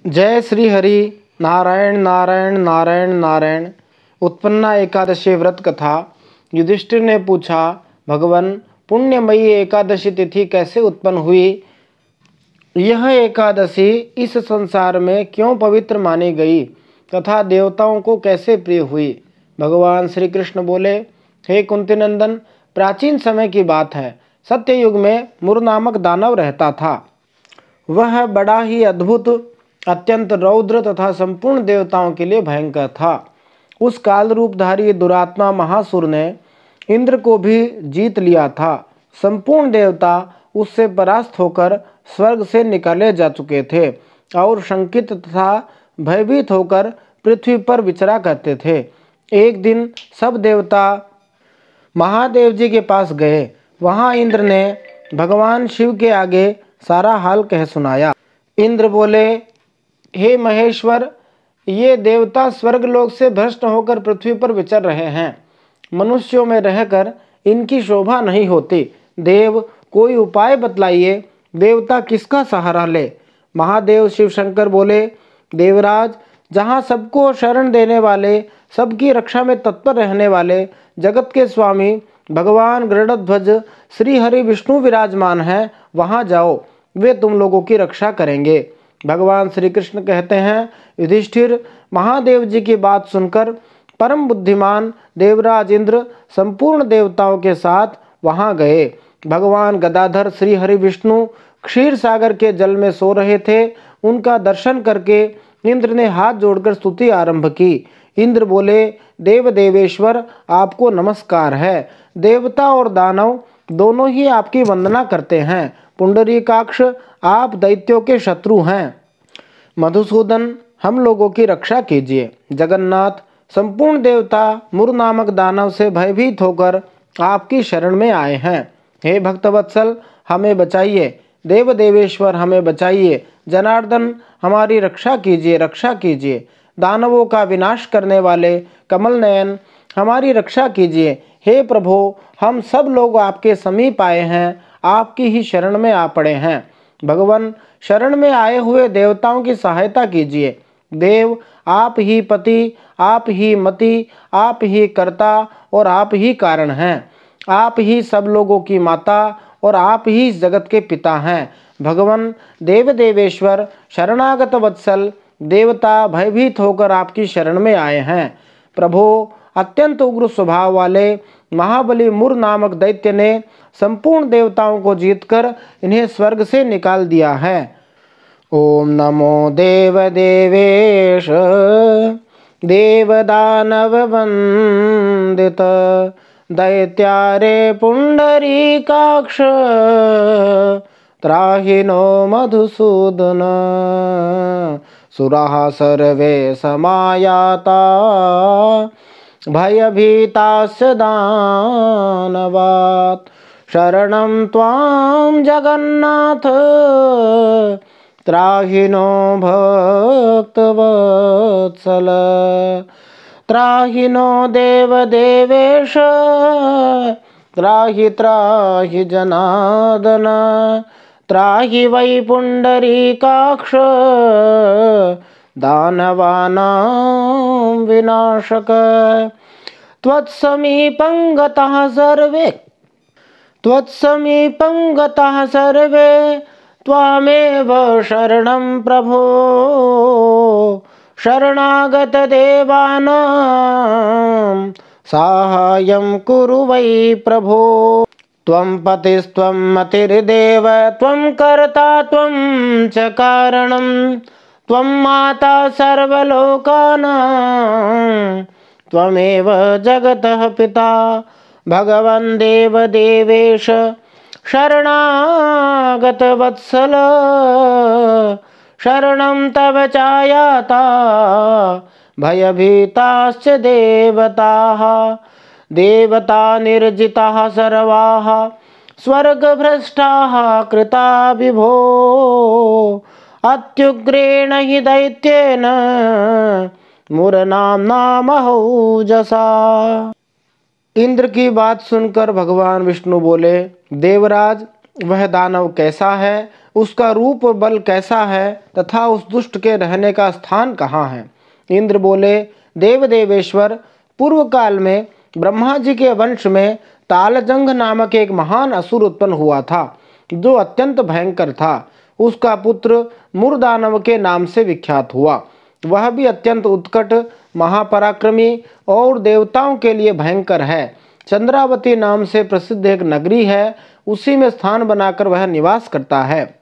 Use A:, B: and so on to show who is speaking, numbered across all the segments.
A: जय श्री हरि। नारायण नारायण नारायण नारायण। उत्पन्ना एकादशी व्रत कथा। युधिष्ठिर ने पूछा, भगवान, पुण्यमयी एकादशी तिथि कैसे उत्पन्न हुई? यह एकादशी इस संसार में क्यों पवित्र मानी गई तथा देवताओं को कैसे प्रिय हुई? भगवान श्री कृष्ण बोले, हे कुंती नंदन, प्राचीन समय की बात है। सत्ययुग में मुर नामक दानव रहता था। वह बड़ा ही अद्भुत, अत्यंत रौद्र तथा संपूर्ण देवताओं के लिए भयंकर था। उस काल रूपधारी दुरात्मा महासुर ने इंद्र को भी जीत लिया था। संपूर्ण देवता उससे परास्त होकर स्वर्ग से निकाले जा चुके थे और शंकित तथा भयभीत होकर पृथ्वी पर विचरा करते थे। एक दिन सब देवता महादेव जी के पास गए। वहां इंद्र ने भगवान शिव के आगे सारा हाल कह सुनाया। इंद्र बोले, हे महेश्वर, ये देवता स्वर्गलोक से भ्रष्ट होकर पृथ्वी पर विचर रहे हैं। मनुष्यों में रहकर इनकी शोभा नहीं होती। देव, कोई उपाय बतलाइए, देवता किसका सहारा ले? महादेव शिव शंकर बोले, देवराज, जहाँ सबको शरण देने वाले, सबकी रक्षा में तत्पर रहने वाले जगत के स्वामी भगवान गरुड़ध्वज श्री हरि विष्णु विराजमान हैं, वहाँ जाओ, वे तुम लोगों की रक्षा करेंगे। भगवान श्री कृष्ण कहते हैं, युधिष्ठिर, महादेव जी की बात सुनकर परम बुद्धिमान देवराज इंद्र संपूर्ण देवताओं के साथ वहां गए। भगवान गदाधर श्री हरि विष्णु क्षीर सागर के जल में सो रहे थे। उनका दर्शन करके इंद्र ने हाथ जोड़कर स्तुति आरंभ की। इंद्र बोले, देव देवेश्वर, आपको नमस्कार है। देवता और दानव दोनों ही आपकी वंदना करते हैं। पुंडरीकाक्ष, आप दैत्यों के शत्रु हैं। मधुसूदन, हम लोगों की रक्षा कीजिए। जगन्नाथ, संपूर्ण देवता मुर नामक दानव से भयभीत होकर आपकी शरण में आए हैं। हे भक्तवत्सल, हमें बचाइए। देव देवेश्वर, हमें बचाइए। जनार्दन, हमारी रक्षा कीजिए, रक्षा कीजिए। दानवों का विनाश करने वाले कमल नयन, हमारी रक्षा कीजिए। हे प्रभो, हम सब लोग आपके समीप आए हैं, आपकी ही शरण में आ पड़े हैं। भगवान, शरण में आए हुए देवताओं की सहायता कीजिए। देव, आप ही पति, आप ही मति, आप ही कर्ता और आप ही कारण हैं। आप ही सब लोगों की माता और आप ही इस जगत के पिता हैं। भगवान देव देवेश्वर, शरणागत वत्सल देवता भयभीत होकर आपकी शरण में आए हैं। प्रभो, अत्यंत उग्र स्वभाव वाले महाबली मुर नामक दैत्य ने संपूर्ण देवताओं को जीतकर इन्हें स्वर्ग से निकाल दिया है। ओम नमो देव देवेश, देवदानव वंदित, दैत्यारे पुंडरीकाक्ष, त्राहि नो मधुसूदन। सुराः सर्वे समायाता, भयभीताश्च दानवात्, शरणं त्वां जगन्नाथ, त्राहि नो भक्तवत्सल। त्राहि नो देव देवेश, त्राहि त्राहि जनार्दन, त्राहि वै पुंडरीकाक्ष, दानवानां विनाशक। त्वत्समीपं गताः सर्वे, त्वत्समीपं गताः सर्वे, त्वामेव शरणं प्रभो। शरणागत देवानां साहाय्यं कुरु वै प्रभो। त्वं पतिस्त्वं मतिर्देव, त्वं कर्ता त्वं च कारणं, त्वं माता सर्वलोकानां, त्वमेव जगतः पिता। भगवन् देव देवेश, शरणागत वत्सल, शरणं तव चायाता, भयभीताश्च देवताः। देवता निर्जिताः सर्वाः, स्वर्गभ्रष्टाः कृता विभो। अत्युग्रेण हि दैत्येन, मुरनाम्ना महौजसा। इंद्र की बात सुनकर भगवान विष्णु बोले, देवराज, वह दानव कैसा है, उसका रूप बल कैसा है तथा उस दुष्ट के रहने का स्थान कहाँ है। इंद्र बोले, देव देवेश्वर, पूर्व काल में ब्रह्मा जी के वंश में तालजंग नामक एक महान असुर उत्पन्न हुआ था, जो अत्यंत भयंकर था। उसका पुत्र मुरदानव के नाम से विख्यात हुआ। वह भी अत्यंत उत्कट, महापराक्रमी और देवताओं के लिए भयंकर है। चंद्रावती नाम से प्रसिद्ध एक नगरी है, उसी में स्थान बनाकर वह निवास करता है।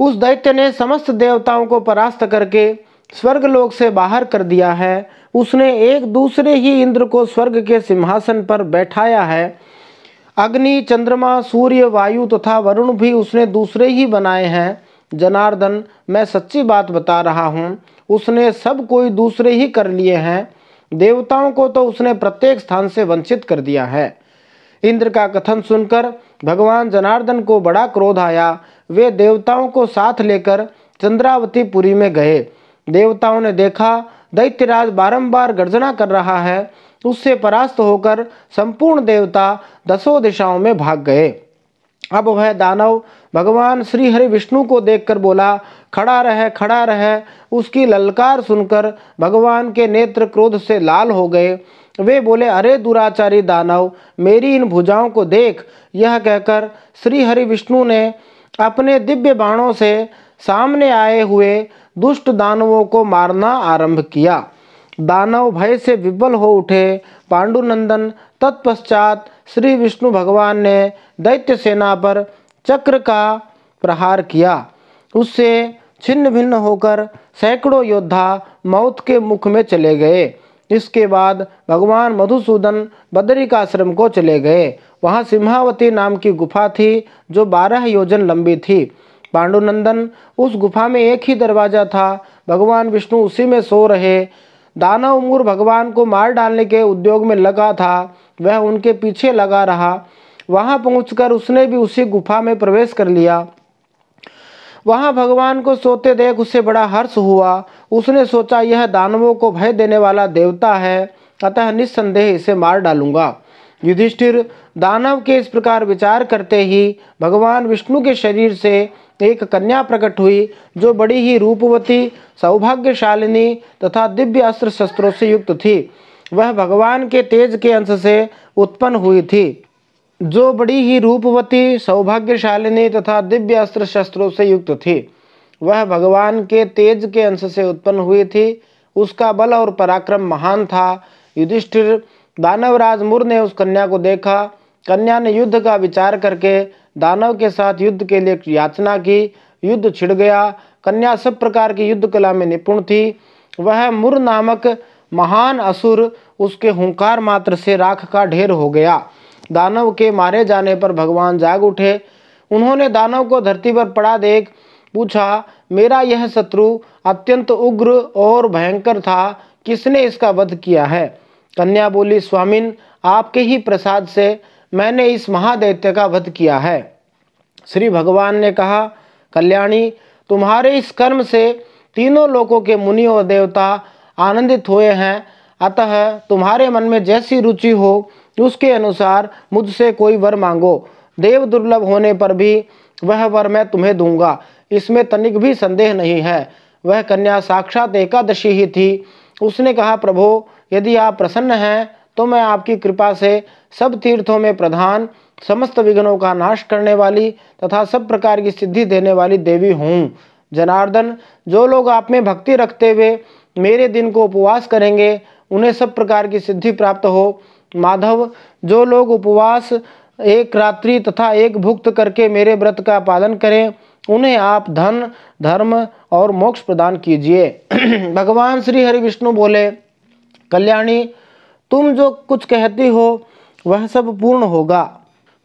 A: उस दैत्य ने समस्त देवताओं को परास्त करके स्वर्गलोक से बाहर कर दिया है। उसने एक दूसरे ही इंद्र को स्वर्ग के सिंहासन पर बैठाया है। अग्नि, चंद्रमा, सूर्य, वायु तथा वरुण भी उसने दूसरे ही बनाए हैं। जनार्दन, मैं सच्ची बात बता रहा हूँ, उसने सब कोई दूसरे ही कर लिए हैं। देवताओं को तो उसने प्रत्येक स्थान से वंचित कर दिया है। इंद्र का कथन सुनकर भगवान जनार्दन को बड़ा क्रोध आया। वे देवताओं को साथ लेकर चंद्रावती पुरी में गए। देवताओं ने देखा दैत्यराज बारंबार गर्जना कर रहा है। उससे परास्त होकर संपूर्ण देवता दसों दिशाओं में भाग गए। अब वह दानव भगवान श्री हरि विष्णु को देखकर बोला, खड़ा रह, खड़ा रह। उसकी ललकार सुनकर भगवान के नेत्र क्रोध से लाल हो गए। वे बोले, अरे दुराचारी दानव, मेरी इन भुजाओं को देख। यह कहकर श्री हरि विष्णु ने अपने दिव्य बाणों से सामने आए हुए दुष्ट दानवों को मारना आरंभ किया। दानव भय से विह्वल हो उठे। पांडुनंदन, तत्पश्चात श्री विष्णु भगवान ने दैत्य सेना पर चक्र का प्रहार किया। उससे छिन्न भिन्न होकर सैकड़ों योद्धा मौत के मुख में चले गए। इसके बाद भगवान मधुसूदन बदरिकाश्रम को चले गए। वहाँ सिंहावती नाम की गुफा थी, जो 12 योजन लंबी थी। पांडुनंदन, उस गुफा में एक ही दरवाजा था। भगवान विष्णु उसी में सो रहे। दानव मूर भगवान को मार डालने के उद्योग में लगा था। वह उनके पीछे लगा रहा। वहां पहुंचकर उसने भी उसी गुफा में प्रवेश कर लिया। वहां भगवान को सोते देख उसे बड़ा हर्ष हुआ। उसने सोचा, यह दानवों को भय देने वाला देवता है, अतः निस्संदेह इसे मार डालूंगा। युधिष्ठिर, दानव के इस प्रकार विचार करते ही भगवान विष्णु के शरीर से एक कन्या प्रकट हुई, जो बड़ी ही रूपवती, सौभाग्यशालिनी तथा दिव्य अस्त्र शस्त्रों से युक्त थी। वह भगवान के तेज के अंश से उत्पन्न हुई थी। जो बड़ी ही रूपवती, सौभाग्यशालिनी तथा दिव्य अस्त्र शस्त्रों से युक्त थी, वह भगवान के तेज के अंश से उत्पन्न हुई थी। उसका बल और पराक्रम महान था। युधिष्ठिर, दानवराज मुर ने उस कन्या को देखा। कन्या ने युद्ध का विचार करके दानव के साथ युद्ध के लिए याचना की। युद्ध छिड़ गया। कन्या सब प्रकार की युद्ध कला में निपुण थी। वह मुर नामक महान असुर उसके हुंकार मात्र से राख का ढेर हो गया। दानव के मारे जाने पर भगवान जाग उठे। उन्होंने दानव को धरती पर पड़ा देख पूछा, मेरा यह शत्रु अत्यंत उग्र और भयंकर था, किसने इसका वध किया है? कन्या बोली, स्वामिन, आपके ही प्रसाद से मैंने इस महादैत्य का वध किया है। श्री भगवान ने कहा, कल्याणी, तुम्हारे इस कर्म से तीनों लोकों के मुनि और देवता आनंदित हुए हैं। अतः तुम्हारे मन में जैसी रुचि हो उसके अनुसार मुझसे कोई वर मांगो। देव दुर्लभ होने पर भी वह वर मैं तुम्हें दूंगा, इसमें तनिक भी संदेह नहीं है। वह कन्या साक्षात एकादशी ही थी। उसने कहा, प्रभो, यदि आप प्रसन्न हैं तो मैं आपकी कृपा से सब तीर्थों में प्रधान, समस्त विघ्नों का नाश करने वाली तथा सब प्रकार की सिद्धि देने वाली देवी हूँ। जनार्दन, जो लोग आप में भक्ति रखते हुए मेरे दिन को उपवास करेंगे, उन्हें सब प्रकार की सिद्धि प्राप्त हो। माधव, जो लोग उपवास एक रात्रि तथा एक भुक्त करके मेरे व्रत का पालन करें, उन्हें आप धन, धर्म और मोक्ष प्रदान कीजिए। भगवान श्री हरि विष्णु बोले, कल्याणी, तुम जो कुछ कहती हो वह सब पूर्ण होगा।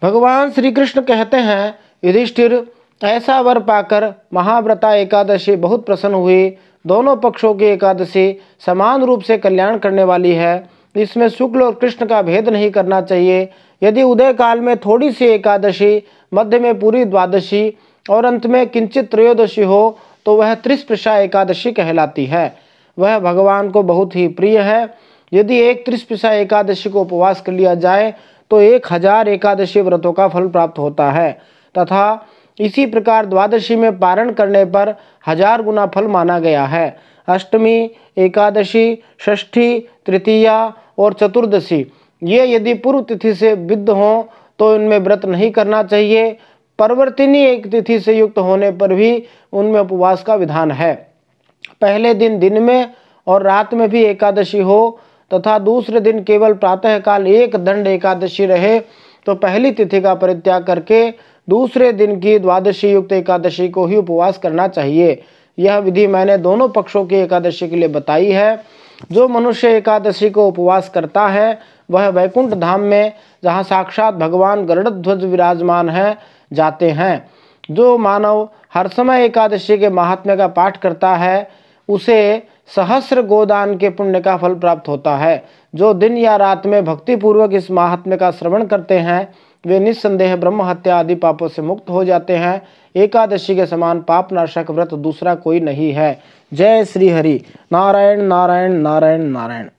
A: भगवान श्री कृष्ण कहते हैं, युधिष्ठिर, ऐसा वर पाकर महाव्रता एकादशी बहुत प्रसन्न हुई। दोनों पक्षों की एकादशी समान रूप से कल्याण करने वाली है। इसमें शुक्ल और कृष्ण का भेद नहीं करना चाहिए। यदि उदय काल में थोड़ी सी एकादशी, मध्य में पूरी द्वादशी और अंत में किंचित त्रयोदशी हो तो वह त्रिस्पृशा एकादशी कहलाती है। वह भगवान को बहुत ही प्रिय है। यदि एक त्रिस्पृशा एकादशी को उपवास कर लिया जाए तो 1000 एकादशी व्रतों का फल प्राप्त होता है, तथा इसी प्रकार द्वादशी में पारण करने पर 1000 गुना फल माना गया है। अष्टमी, एकादशी, षष्ठी, तृतीया और चतुर्दशी ये यदि पूर्व तिथि से विद्ध हों तो इनमें व्रत नहीं करना चाहिए। परिवर्तिनी एक तिथि से युक्त होने पर भी उनमें उपवास का विधान है। पहले दिन दिन में और रात में भी एकादशी हो तथा दूसरे दिन केवल प्रातःकाल एक दंड एकादशी रहे तो पहली तिथि का परित्याग करके दूसरे दिन की द्वादशी युक्त एकादशी को ही उपवास करना चाहिए। यह विधि मैंने दोनों पक्षों की एकादशी के लिए बताई है। जो मनुष्य एकादशी को उपवास करता है वह वैकुंठ धाम में, जहाँ साक्षात भगवान गरुड़ध्वज विराजमान है, जाते हैं। जो मानव हर समय एकादशी के महात्म्य का पाठ करता है उसे सहस्र गोदान के पुण्य का फल प्राप्त होता है। जो दिन या रात में भक्तिपूर्वक इस महात्म्य का श्रवण करते हैं वे निस्संदेह ब्रह्म हत्या आदि पापों से मुक्त हो जाते हैं। एकादशी के समान पापनाशक व्रत दूसरा कोई नहीं है। जय श्री हरि। नारायण नारायण नारायण नारायण।